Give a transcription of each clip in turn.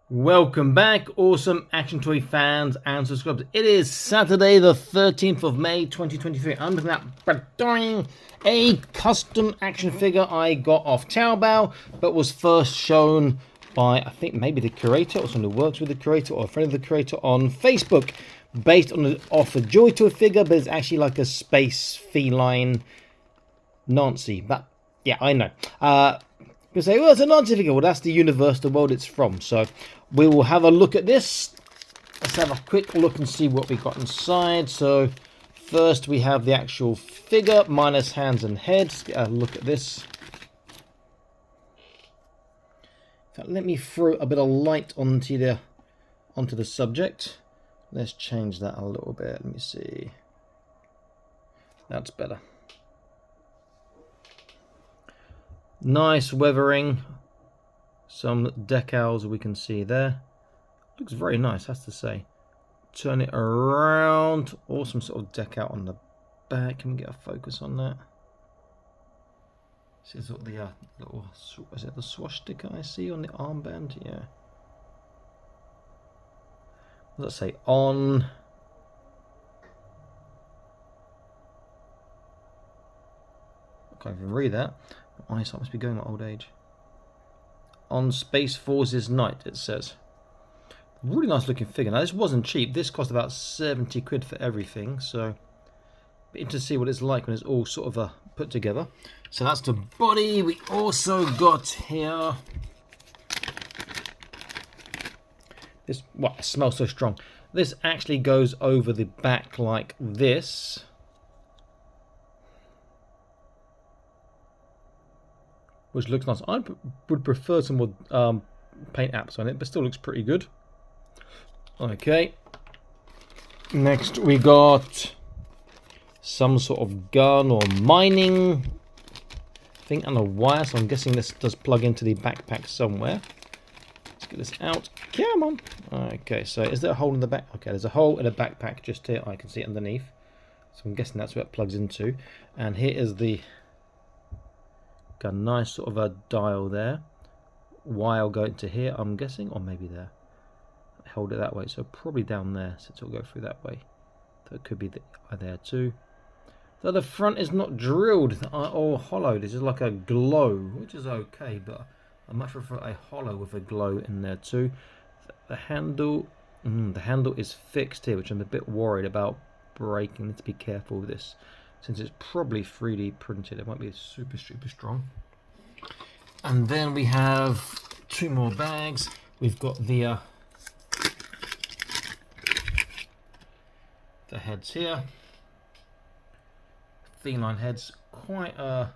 Welcome back, awesome action toy fans and subscribers. It is Saturday, the 13th of May, 2023. I'm looking at a custom action figure I got off Taobao, but was first shown by, I think, maybe the curator or someone who works with the curator or a friend of the curator on Facebook, based on off a Joy Toy figure, but it's actually like a space feline Nancy. But yeah, I know. You say, well, it's a Nancy figure. Well, that's the universe, the world it's from. So we will have a look at this. Let's have a quick look and see what we got inside. So first we have the actual figure minus hands and heads. Get a look at this. In fact, let me throw a bit of light onto the subject. Let's change that a little bit. Let me see. That's better. Nice weathering, some decals we can see there. Looks very nice, has to say. Turn it around. Awesome sort of decal on the back. Can we get a focus on that? This is what the little, is it the swastika I see on the armband? Yeah. What does that say? On. I can't even read that. My eyesight must be going at old age. On Space Forces Night, it says. Really nice looking figure. Now, this wasn't cheap. This cost about 70 quid for everything. So, be interested to see what it's like when it's all sort of put together. So, that's the body. We also got here. This, wow, it smells so strong. This actually goes over the back like this. Which looks nice. I would prefer some more paint apps on it, but still looks pretty good. Okay. Next we got some sort of gun or mining thing and a wire. So I'm guessing this does plug into the backpack somewhere. Let's get this out. Come on. Okay, so is there a hole in the back? Okay, there's a hole in a backpack just here. I can see it underneath. So I'm guessing that's where it plugs into. And here is the... Got a nice sort of a dial there. Wire going to here, I'm guessing, or maybe there. Hold it that way, so probably down there, so it'll go through that way. So it could be there too. So the front is not drilled or hollowed. This is like a glow, which is okay, but I much prefer a hollow with a glow in there too. The handle is fixed here, which I'm a bit worried about breaking. Need to be careful with this. Since it's probably 3D printed, it won't be super strong. And then we have two more bags. We've got the heads here. Feline heads, quite a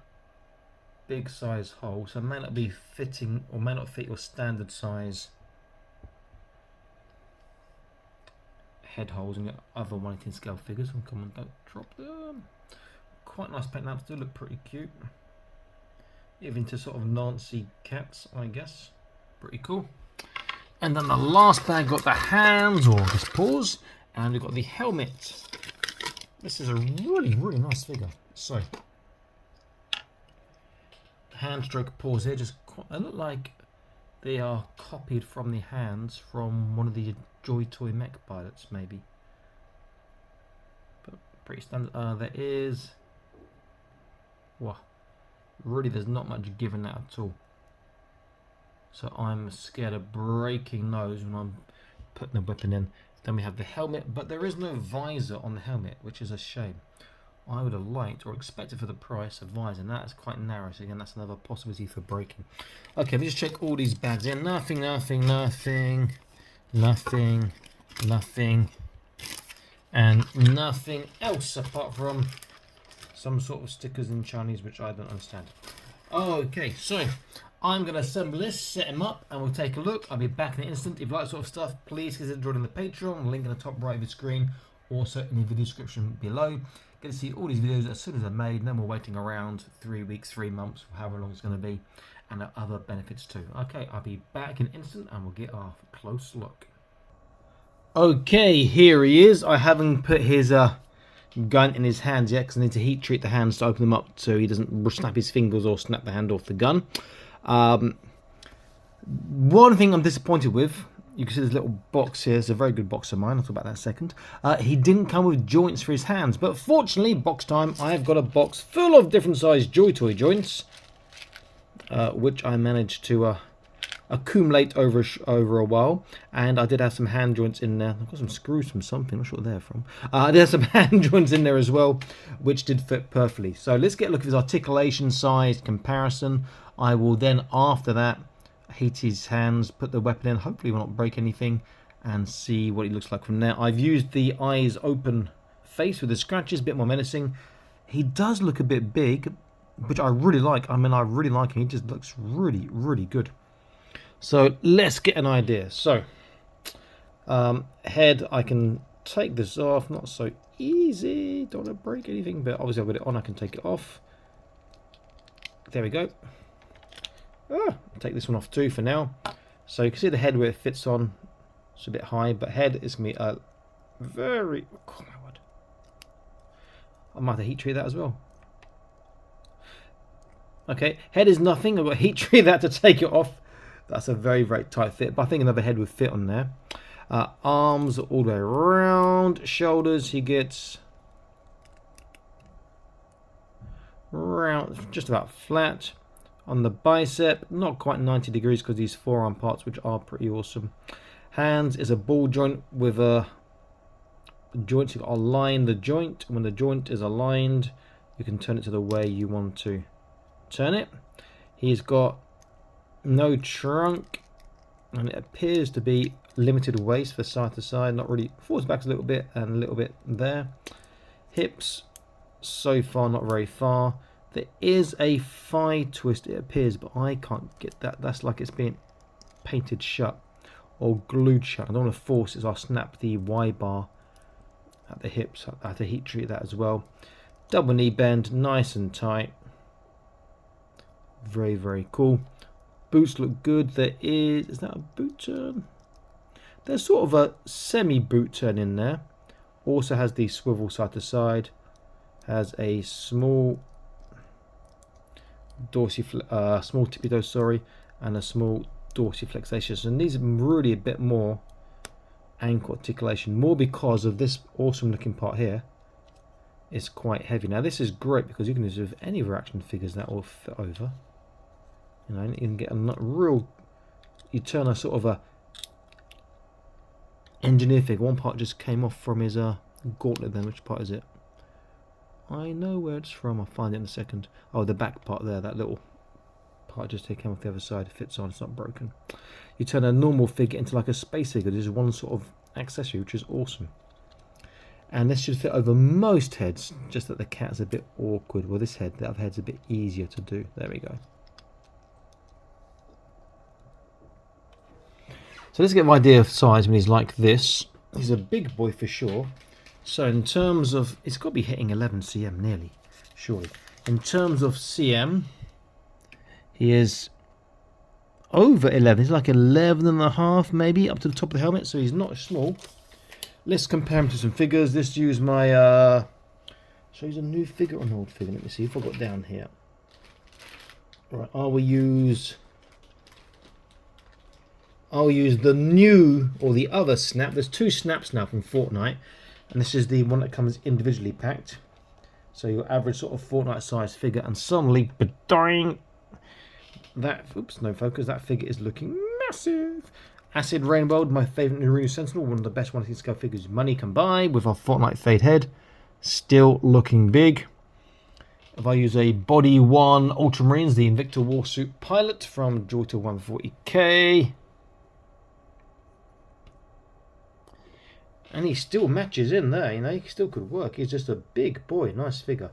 big size hole, so it may not be fitting or may not fit your standard size head holes and other 1/18 scale figures. And come on, don't drop them. Quite nice paint lamps, do look pretty cute. Even to sort of Nancy cats, I guess. Pretty cool. And then the last bag got the hands, or just paws, and we've got the helmet. This is a really nice figure. So, hand stroke paws here, just they look like they are copied from the hands from one of the Joy Toy mech pilots, maybe. But pretty standard. There is. Wow, really there's not much given that at all. So I'm scared of breaking those when I'm putting the weapon in. Then we have the helmet, but there is no visor on the helmet, which is a shame. I would have liked or expected for the price a visor, and that is quite narrow, so again that's another possibility for breaking. Okay, let me just check all these bags in. Nothing, and nothing else apart from some sort of stickers in Chinese, which I don't understand. Okay, so I'm going to assemble this, set him up, and we'll take a look. I'll be back in an instant. If you like that sort of stuff, please consider joining the Patreon. Link in the top right of the screen, also in the video description below. Get to see all these videos as soon as they're made. No more waiting around 3 weeks, 3 months, however long it's going to be, and other benefits too. Okay, I'll be back in an instant, and we'll get our close look. Okay, here he is. I haven't put his gun in his hands yet because I need to heat treat the hands to open them up so he doesn't snap his fingers or snap the hand off the gun. One thing I'm disappointed with, you can see this little box here. It's a very good box of mine. I'll talk about that in a second. He didn't come with joints for his hands, but fortunately, box time, I've got a box full of different sized Joy Toy joints, which I managed to accumulate over a while. And I did have some hand joints in there. I've got some screws from something, not sure what they're from. I did have some hand joints in there as well, which did fit perfectly. So let's get a look at his articulation size comparison. I will then, after that, heat his hands, put the weapon in, hopefully will not break anything, and see what he looks like from there. I've used the eyes open face with the scratches, a bit more menacing. He does look a bit big, which I really like. I mean, I really like him. He just looks really, really good. So let's get an idea. So head, I can take this off, not so easy, don't want to break anything, but obviously I've got it on, I can take it off. There we go. Take this one off too for now. So you can see the head where it fits on. It's a bit high, but head is going to be a very... Oh my word. I might have to heat treat that as well. Okay, head is nothing. I've got to heat treat that to take it off. That's a very, very tight fit, but I think another head would fit on there. Arms all the way around. Shoulders, he gets round, just about flat. On the bicep, not quite 90 degrees because these forearm parts, which are pretty awesome. Hands is a ball joint with a joint. You've got to align the joint. When the joint is aligned, you can turn it to the way you want to turn it. He's got no trunk, and it appears to be limited waist for side to side. Not really, forwards back a little bit and a little bit there. Hips, so far not very far. There is a thigh twist, it appears, but I can't get that. That's like it's being painted shut or glued shut. I don't want to force it, so I'll snap the Y bar at the hips. I have to heat treat that as well. Double knee bend, nice and tight. Very, very cool. Boots look good. There is that a boot turn? There's sort of a semi-boot turn in there. Also has the swivel side to side. Has a small small tippy toe, sorry, and a small dorsiflexation. And these are really a bit more ankle articulation, more because of this awesome looking part here. It's quite heavy. Now this is great because you can use it with any of your action figures that will fit over. You know, you can get a real. You turn a sort of a engineer figure. One part just came off from his gauntlet. Then which part is it? I know where it's from. I'll find it in a second. Oh, the back part there, that little part just came off the other side. It fits on, it's not broken. You turn a normal figure into like a space figure. There's one sort of accessory, which is awesome. And this should fit over most heads, just that the cat's a bit awkward. Well, this head, the other head's a bit easier to do. There we go. So let's get an idea of size when he's like this. He's a big boy for sure. So in terms of, it's got to be hitting 11 cm nearly, surely. In terms of cm, he is over 11. He's like 11 and a half maybe, up to the top of the helmet, so he's not small. Let's compare him to some figures. Let's use my, so he's a new figure or an old figure? Let me see if I've got down here. Right, I'll use the new or the other snap. There's two snaps now from Fortnite. And this is the one that comes individually packed. So your average sort of Fortnite size figure, and suddenly, ba-ding, that, oops, no focus, that figure is looking massive. Acid Rainbow, my favourite Naruto Sentinel, one of the best one scale figures money can buy, with our Fortnite Fade head, still looking big. If I use a Body 1 Ultramarines, the Invicta Warsuit Pilot from Joy Toy 140k. And he still matches in there, you know, he still could work. He's just a big boy, nice figure.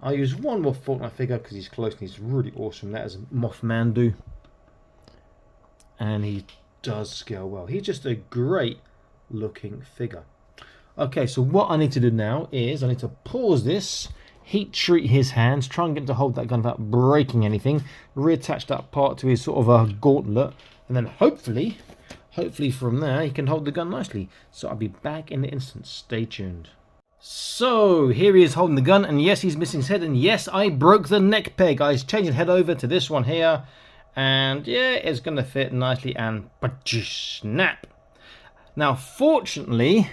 I use one more Fortnite figure because he's close and he's really awesome. That is Mothmandu. And he does scale well. He's just a great looking figure. Okay, so what I need to do now is I need to pause this, heat treat his hands, try and get him to hold that gun without breaking anything, reattach that part to his sort of a gauntlet, and then hopefully from there he can hold the gun nicely. So I'll be back in an instant. Stay tuned. So here he is holding the gun, and yes, he's missing his head, and yes, I broke the neck peg. I changed the head over to this one here, and yeah, it's going to fit nicely, and snap. Now, fortunately,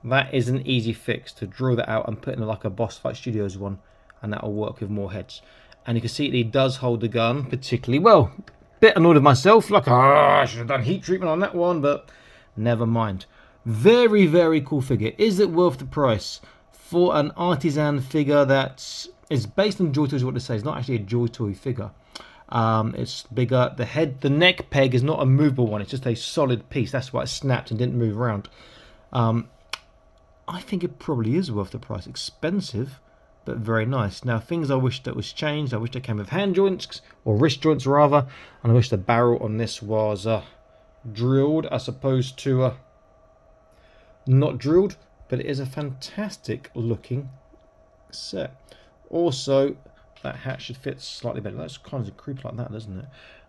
that is an easy fix to draw that out and put in like a Boss Fight Studios one, and that will work with more heads. And you can see he does hold the gun particularly well. Bit annoyed with myself, like, I should have done heat treatment on that one, but never mind. Very, very cool figure. Is it worth the price for an artisan figure that is based on Joy Toys? What to say, it's not actually a Joy Toy figure. It's bigger. The head, the neck peg is not a movable one. It's just a solid piece. That's why it snapped and didn't move around. I think it probably is worth the price. Expensive, but very nice. Now, things I wish that was changed. I wish they came with hand joints, or wrist joints rather. And I wish the barrel on this was drilled as opposed to not drilled. But it is a fantastic looking set. Also, that hat should fit slightly better. That's kind of creepy like that, doesn't it?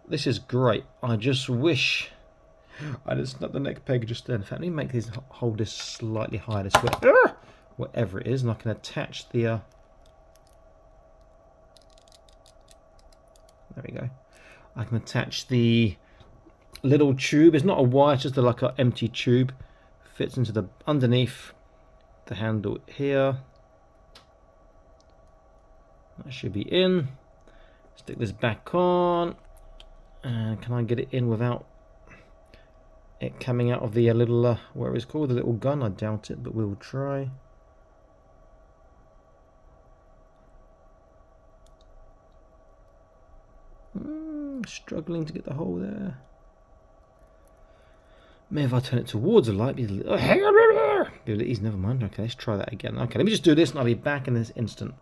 This is great. I just wish I just snap the neck peg just then. In fact, let me make this, hold this slightly higher this way. Whatever it is, and I can attach the there we go. I can attach the little tube. It's not a wire, it's just like an empty tube. Fits into the underneath the handle here. That should be in. Stick this back on. And can I get it in without it coming out of the little, what it's called, the little gun? I doubt it, but we'll try. Struggling to get the hole there. Maybe if I turn it towards the light, be a little easy. Never mind. Okay, let's try that again. Okay, let me just do this and I'll be back in this instant.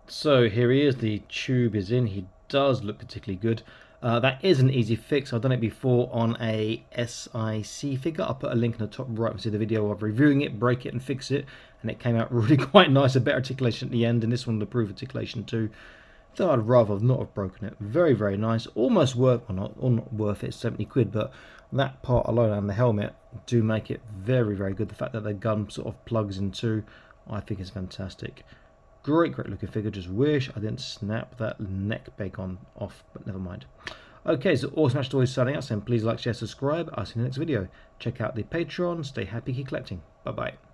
So here he is. The tube is in. He does look particularly good. That is an easy fix. I've done it before on a SIC figure. I'll put a link in the top right to see the video of reviewing it, break it and fix it, and it came out really quite nice. A better articulation at the end, and this one will improve articulation too. Though I'd rather not have broken it. Very, very nice. Almost worth, well not worth it, it's 70 quid, but that part alone and the helmet do make it very, very good. The fact that the gun sort of plugs in too, I think is fantastic. Great looking figure. Just wish I didn't snap that neck peg off, but never mind. Okay, so Awesome Match Toys signing out, and please like, share, subscribe. I'll see you in the next video. Check out the Patreon. Stay happy, keep collecting. Bye bye.